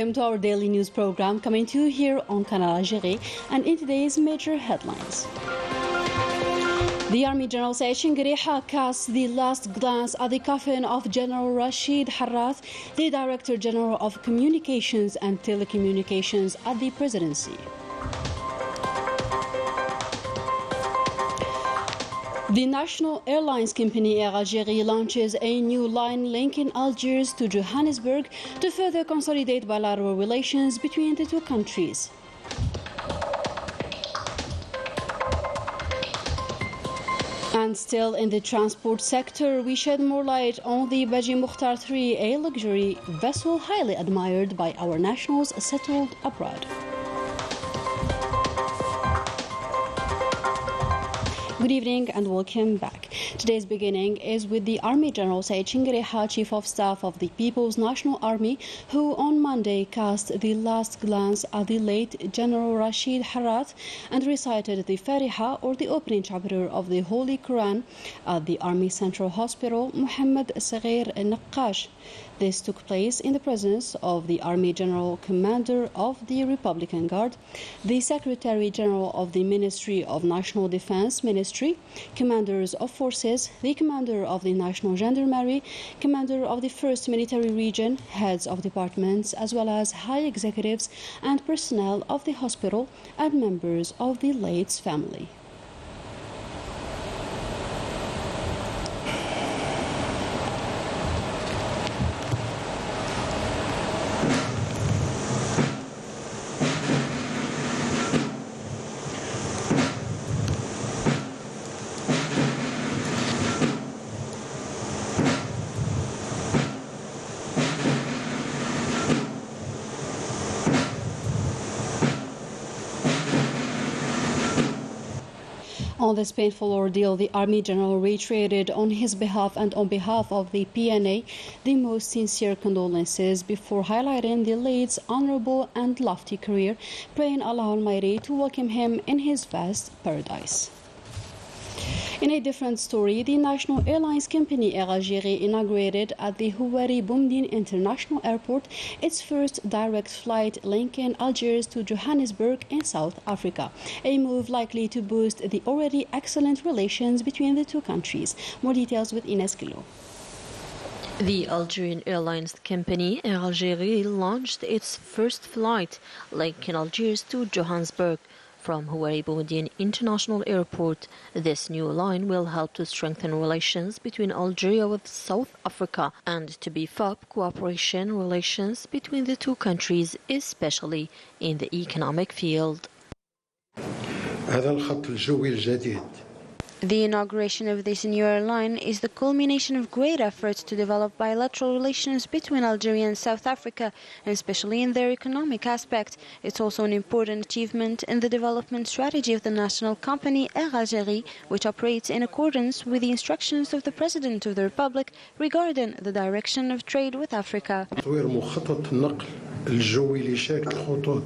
welcome to our daily news program coming to you here on Canal Algérie and in today's major headlines. The Army General Skikda casts the last glance at the coffin of General Rashid Harat, the Director General of Communications and Telecommunications at the Presidency. The national airlines company Air Algérie launches a new line linking Algiers to Johannesburg to further consolidate bilateral relations between the two countries. And still in the transport sector, we shed more light on the Badji Mokhtar 3, a luxury vessel highly admired by our nationals settled abroad. Good evening and welcome back. Today's beginning is with the Army General Skikda, Chief of Staff of the People's National Army, who on Monday cast the last glance at the late General Rashid Harat and recited the Fatiha, or the opening chapter of the Holy Quran, at the Army Central Hospital Mohammed Saghir Naqash. This took place in the presence of the Army General Commander of the Republican Guard, the Secretary General of the Ministry of National Defense Ministry, commanders of forces, the Commander of the National Gendarmerie, Commander of the 1st Military Region, heads of departments, as well as high executives and personnel of the hospital and members of the late's family. On this painful ordeal, the Army General reiterated on his behalf and on behalf of the PNA the most sincere condolences before highlighting the late's honorable and lofty career, praying Allah Almighty to welcome him in his vast paradise. In a different story, the national airlines company Air Algérie inaugurated at the Houari Boumediene International Airport its first direct flight linking Algiers to Johannesburg in South Africa, a move likely to boost the already excellent relations between the two countries. More details with Ines Kilo. The Algerian airlines company Air Algérie launched its first flight linking Algiers to Johannesburg from Houari Boumediene International Airport. This new line will help to strengthen relations between Algeria with South Africa and to beef up cooperation relations between the two countries, especially in the economic field. هذا الخط الجوي الجديد. The inauguration of this new airline is the culmination of great efforts to develop bilateral relations between Algeria and South Africa, and especially in their economic aspect. It's also an important achievement in the development strategy of the national company Air Algérie, which operates in accordance with the instructions of the President of the Republic regarding the direction of trade with Africa. تطوير مخطط النقل الجوي لشركة الخطوط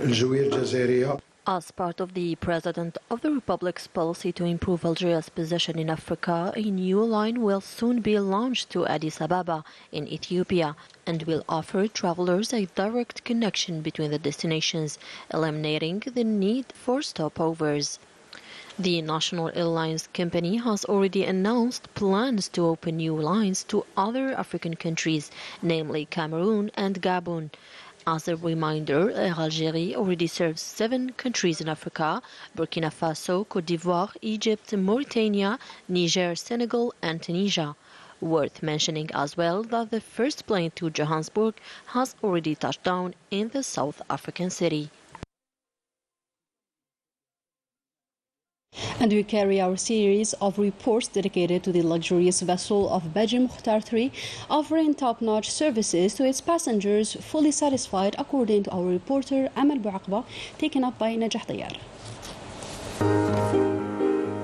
الجوية الجزائرية. As part of the President of the Republic's policy to improve Algeria's position in Africa, a new line will soon be launched to Addis Ababa in Ethiopia and will offer travelers a direct connection between the destinations, eliminating the need for stopovers. The national airlines company has already announced plans to open new lines to other African countries, namely Cameroon and Gabon. As a reminder, Air Algérie already serves 7 countries in Africa: Burkina Faso, Côte d'Ivoire, Egypt, Mauritania, Niger, Senegal, and Tunisia. Worth mentioning as well that the first plane to Johannesburg has already touched down in the South African city. And we carry our series of reports dedicated to the luxurious vessel of Badji Mokhtar 3, offering top-notch services to its passengers, fully satisfied, according to our reporter Amal Bouaqba, taken up by Najah Dayar.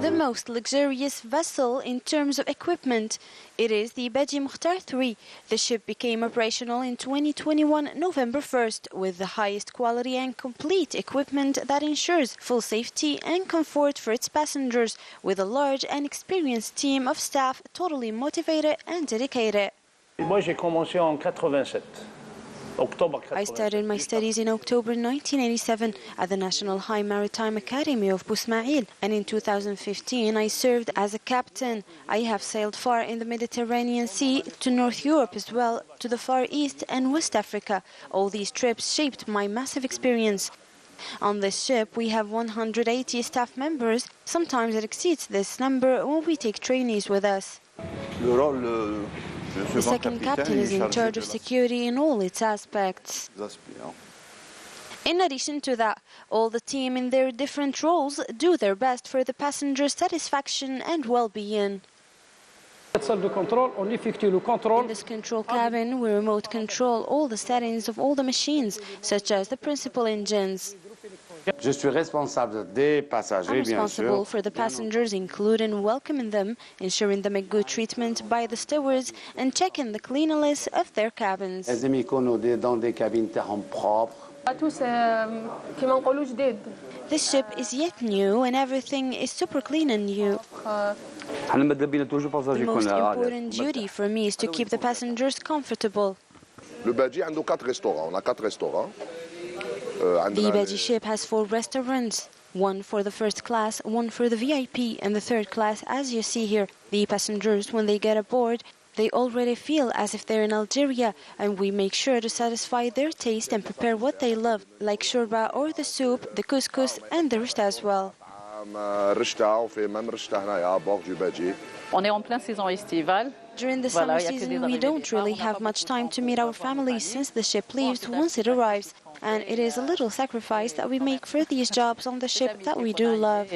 The most luxurious vessel in terms of equipment. It is the Badji Mokhtar 3. The ship became operational in 2021, November 1st, with the highest quality and complete equipment that ensures full safety and comfort for its passengers, with a large and experienced team of staff totally motivated and dedicated. Moi, j'ai commencé en 87. I started my studies in October 1987 at the National High Maritime Academy of Bousmail, and in 2015 I served as a captain. I have sailed far in the Mediterranean Sea, to North Europe as well, to the Far East and West Africa. All these trips shaped my massive experience. On this ship, we have 180 staff members. Sometimes it exceeds this number when we take trainees with us. The second captain is in charge of security in all its aspects. In addition to that, all the team in their different roles do their best for the passenger's satisfaction and well-being. In this control cabin, we remote control all the settings of all the machines, such as the principal engines. I'm responsible for the passengers, including welcoming them, ensuring them a good treatment by the stewards, and checking the cleanliness of their cabins. This ship is yet new, and everything is super clean and new. The most important duty for me is to keep the passengers comfortable. Le Badji a 4 restaurants. On a 4 restaurants. The Badji ship has 4 restaurants, one for the first class, one for the VIP, and the third class, as you see here. The passengers, when they get aboard, they already feel as if they're in Algeria, and we make sure to satisfy their taste and prepare what they love, like shorba or the soup, the couscous, and the rishta as well. During the summer season, we don't really have much time to meet our families since the ship leaves once it arrives. And it is a little sacrifice that we make for these jobs on the ship that we do love.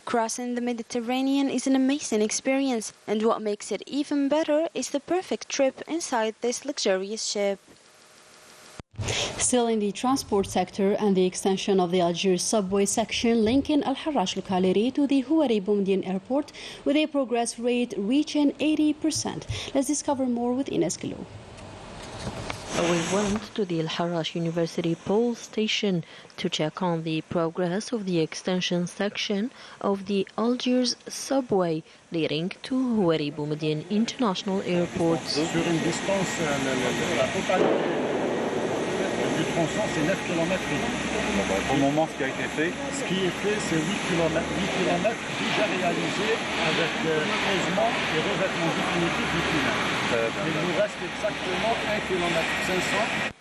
Crossing the Mediterranean is an amazing experience, and what makes it even better is the perfect trip inside this luxurious ship. Still in the transport sector and the extension of the Algiers subway section linking Al-Harat locality to the Houari Boumediene airport with a progress rate reaching 80%. Let's discover more with Ines Gilou. We went to the Al-Harat University Pole Station to check on the progress of the extension section of the Algiers subway leading to Houari Boumediene International Airport. Du tronçon, c'est 9 km. Pour le moment, ce qui est fait, c'est 8 km déjà réalisés avec creusement et revêtement définitif du tunnel. Il nous reste exactement 1 km 500.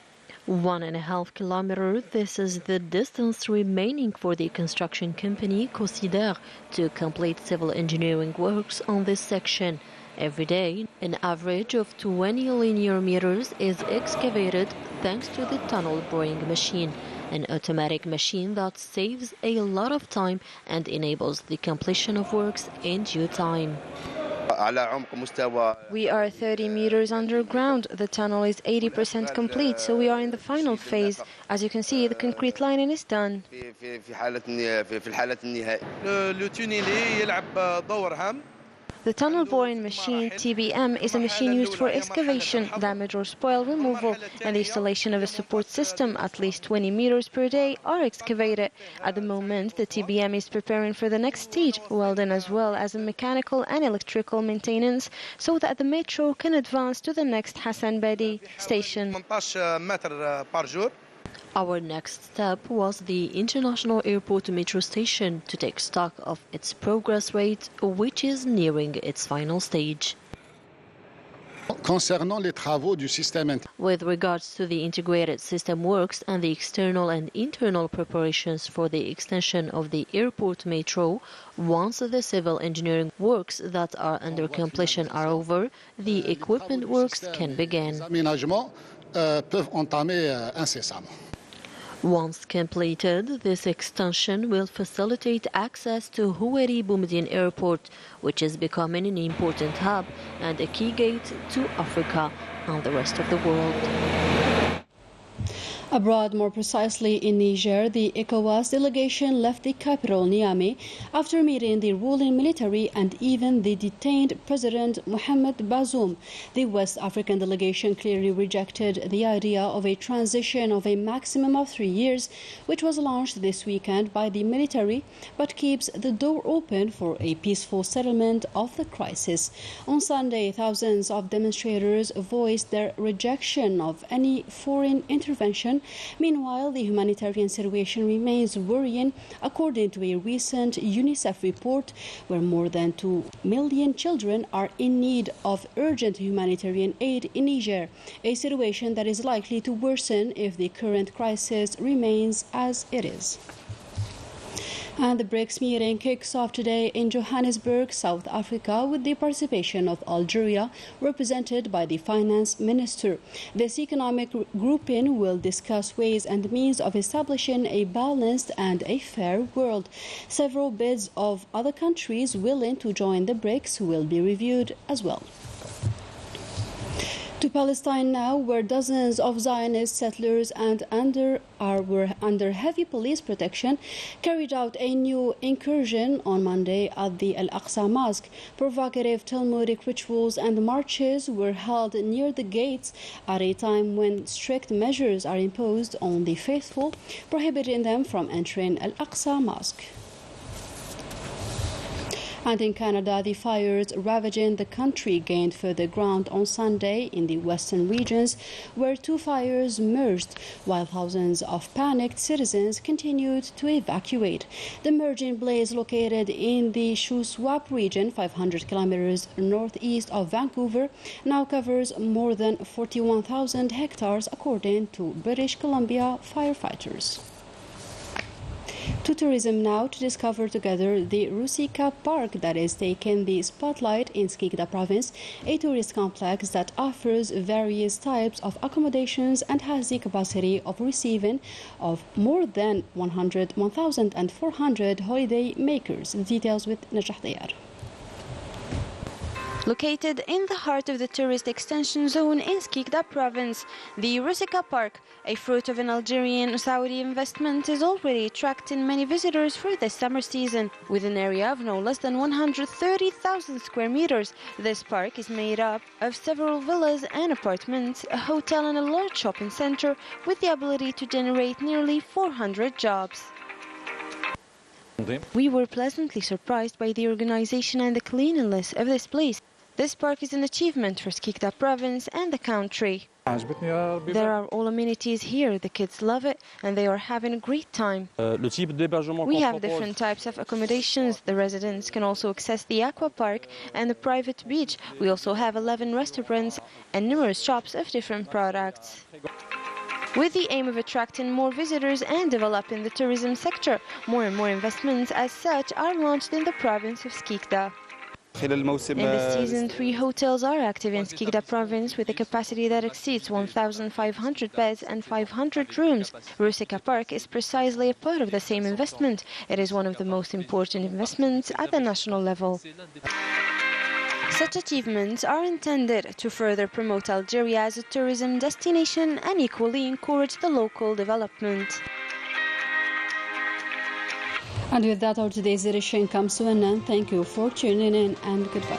1.5 kilometers, this is the distance remaining for the construction company Skikda to complete civil engineering works on this section. Every day, an average of 20 linear meters is excavated thanks to the tunnel boring machine, an automatic machine that saves a lot of time and enables the completion of works in due time. We are 30 meters underground. The tunnel is 80% complete, so we are in the final phase. As you can see, the concrete lining is done. The tunnel boring machine, TBM, is a machine used for excavation, damage or spoil removal, and the installation of a support system. At least 20 meters per day are excavated. At the moment, the TBM is preparing for the next stage, welding as well as a mechanical and electrical maintenance, so that the metro can advance to the next Hassan Bedi station. Our next step was the International Airport metro station to take stock of its progress rate, which is nearing its final stage. With regards to the integrated system works and the external and internal preparations for the extension of the airport metro, once the civil engineering works that are under completion are over, the equipment works can begin. Once completed, this extension will facilitate access to Houari Boumediene Airport, which is becoming an important hub and a key gate to Africa and the rest of the world. Abroad, more precisely in Niger, the ECOWAS delegation left the capital, Niamey, after meeting the ruling military and even the detained President Mohamed Bazoum. The West African delegation clearly rejected the idea of a transition of a maximum of 3 years, which was launched this weekend by the military, but keeps the door open for a peaceful settlement of the crisis. On Sunday, thousands of demonstrators voiced their rejection of any foreign intervention. Meanwhile, the humanitarian situation remains worrying, according to a recent UNICEF report, where more than 2 million children are in need of urgent humanitarian aid in Niger, a situation that is likely to worsen if the current crisis remains as it is. And the BRICS meeting kicks off today in Johannesburg, South Africa, with the participation of Algeria, represented by the finance minister. This economic grouping will discuss ways and means of establishing a balanced and a fair world. Several bids of other countries willing to join the BRICS will be reviewed as well. To Palestine now, where dozens of Zionist settlers were under heavy police protection, carried out a new incursion on Monday at the Al-Aqsa Mosque. Provocative Talmudic rituals and marches were held near the gates at a time when strict measures are imposed on the faithful, prohibiting them from entering Al-Aqsa Mosque. And in Canada, the fires ravaging the country gained further ground on Sunday in the western regions, where 2 fires merged, while thousands of panicked citizens continued to evacuate. The merging blaze, located in the Shuswap region, 500 kilometers northeast of Vancouver, now covers more than 41,000 hectares, according to British Columbia firefighters. To tourism now, to discover together the Rusika Park that is taking the spotlight in Skikda province, a tourist complex that offers various types of accommodations and has the capacity of receiving of more than 1,400 holiday makers. Details with Najah Dayar. Located in the heart of the tourist extension zone in Skikda province, the Rusika Park, a fruit of an Algerian Saudi investment, is already attracting many visitors for this summer season. With an area of no less than 130,000 square meters, this park is made up of several villas and apartments, a hotel and a large shopping center with the ability to generate nearly 400 jobs. We were pleasantly surprised by the organization and the cleanliness of this place. This park is an achievement for Skikda province and the country. There are all amenities here, the kids love it and they are having a great time. We have different types of accommodations. The residents can also access the aqua park and the private beach. We also have 11 restaurants and numerous shops of different products. With the aim of attracting more visitors and developing the tourism sector, more and more investments as such are launched in the province of Skikda. In this season, 3 hotels are active in Skikda province with a capacity that exceeds 1,500 beds and 500 rooms. Rusika Park is precisely a part of the same investment. It is one of the most important investments at the national level. Such achievements are intended to further promote Algeria as a tourism destination and equally encourage the local development. And with that, our today's edition comes to an end. Thank you for tuning in and goodbye.